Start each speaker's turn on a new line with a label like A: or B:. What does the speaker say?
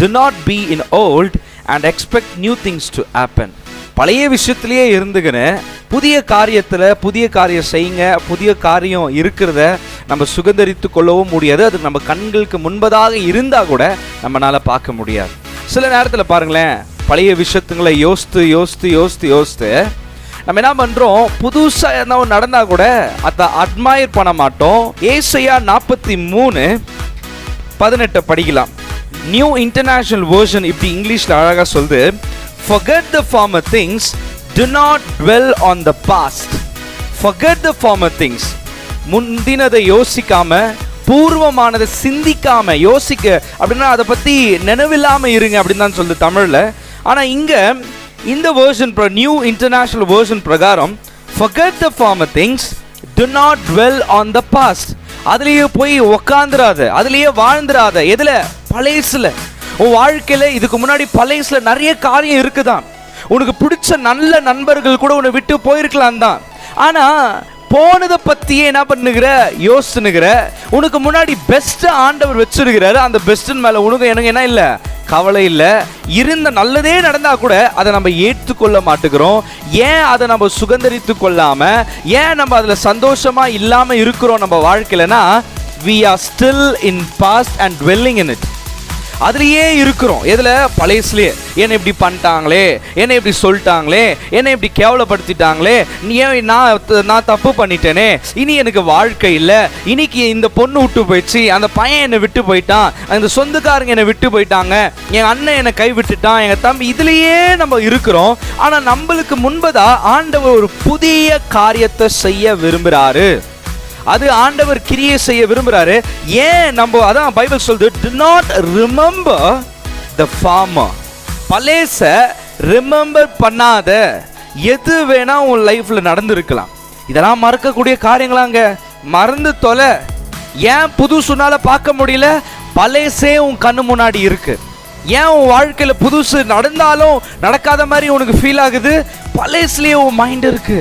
A: do not be in old and expect new things to happen. பழைய விஷயத்திலேயே இருந்துக்கின்னு புதிய காரியத்தில் புதிய காரியம் செய்யுங்க. புதிய காரியம் இருக்கிறத நம்ம சுகந்தரித்து கொள்ளவும் முடியாது. அது நம்ம கண்களுக்கு முன்பதாக இருந்தால் கூட நம்மளால் பார்க்க முடியாது. சில நேரத்தில் பாருங்களேன், பழைய விஷயத்துங்களை யோசித்து நம்ம என்ன பண்ணுறோம், புதுசாக என்ன நடந்தால் கூட அதை அட்மையர் பண்ண மாட்டோம். ஏசாயா 43:18 படிக்கலாம். நியூ இன்டர்நேஷனல் வெர்ஷன் இப்படி இங்கிலீஷில் அழகாக சொல்லுது, forget the former things, do not dwell on the past. Forget the former things. முந்தினதை யோசிக்காம, பூர்வமானதை சிந்திக்காம, யோசிக்க அப்படின்னா அதை பற்றி நினைவில்லாமல் இருங்க அப்படின்னு தான் சொல்லுது தமிழில். ஆனால் இங்கே இந்த வேர்ஷன், நியூ இன்டர்நேஷனல் வேர்ஷன் பிரகாரம் forget the former things, do not dwell on the past. அதுலேயே போய் உக்காந்துராத, அதுலேயே வாழ்ந்துராத. எதில்? பழையசில். உன் வாழ்க்கையில் இதுக்கு முன்னாடி பழையசில் நிறைய காரியம் இருக்குதான். உனக்கு பிடிச்ச நல்ல நண்பர்கள் கூட உன்னை விட்டு போயிருக்கலாம் தான். ஆனால் போனதை பற்றியே என்ன பண்ணுகிற, யோசிச்சுனுகிற. உனக்கு முன்னாடி பெஸ்ட்டு ஆண்டவர் வச்சிருக்கிறாரு. அந்த பெஸ்ட்டின் மேலே உனக்கு எனக்கு என்ன இல்லை, கவலை இல்லை. இருந்த நல்லதே நடந்தால் கூட அதை நம்ம ஏற்றுக்கொள்ள மாட்டேங்கிறோம். ஏன் அதை நம்ம சுகந்தரித்து கொள்ளாமல், ஏன் நம்ம அதில் சந்தோஷமாக இல்லாமல் இருக்கிறோம் நம்ம வாழ்க்கையிலனா, we are still in past and dwelling in it. அதுலேயே இருக்கிறோம். எதில்? பழையசுலேயே. என்னை இப்படி பண்ணிட்டாங்களே, என்னை இப்படி சொல்லிட்டாங்களே, என்னை இப்படி கேவலப்படுத்திட்டாங்களே, ஏன் நான் தப்பு பண்ணிட்டேனே, இனி எனக்கு வாழ்க்கை இல்லை, இன்னைக்கு இந்த பொண்ணு விட்டு போயிடுச்சு, அந்த பையன் என்னை விட்டு போயிட்டான், அந்த சொந்தக்காரங்க என்னை விட்டு போயிட்டாங்க, என் அண்ணன் என்னை கை விட்டுட்டான், எங்கள் தம்பி, இதுலேயே நம்ம இருக்கிறோம். ஆனால் நம்மளுக்கு முன்பதாக ஆண்டவர் ஒரு புதிய காரியத்தை செய்ய விரும்புகிறாரு. அது ஆண்டவர் கிரியை செய்ய விரும்புறாரு. ஏன் நம்ம அதான் பைபிள் சொல்லுது, do not remember the former. பழையச ரிமெம்பர் பண்ணாத. எது வேணா உன் லைஃப்ல நடந்திருக்கலாம். இதெல்லாம் மறக்கக்கூடிய காரியங்களாங்க. மறந்து தொலை. ஏன் புதுசுனால பார்க்க முடியல? பழையசே உன் கண்ணு முன்னாடி இருக்கு. ஏன் உன் வாழ்க்கையில புதுசு நடந்தாலும் நடக்காத மாதிரி உனக்கு ஃபீல் ஆகுது? பழையசுலயே உன் மைண்ட் இருக்கு.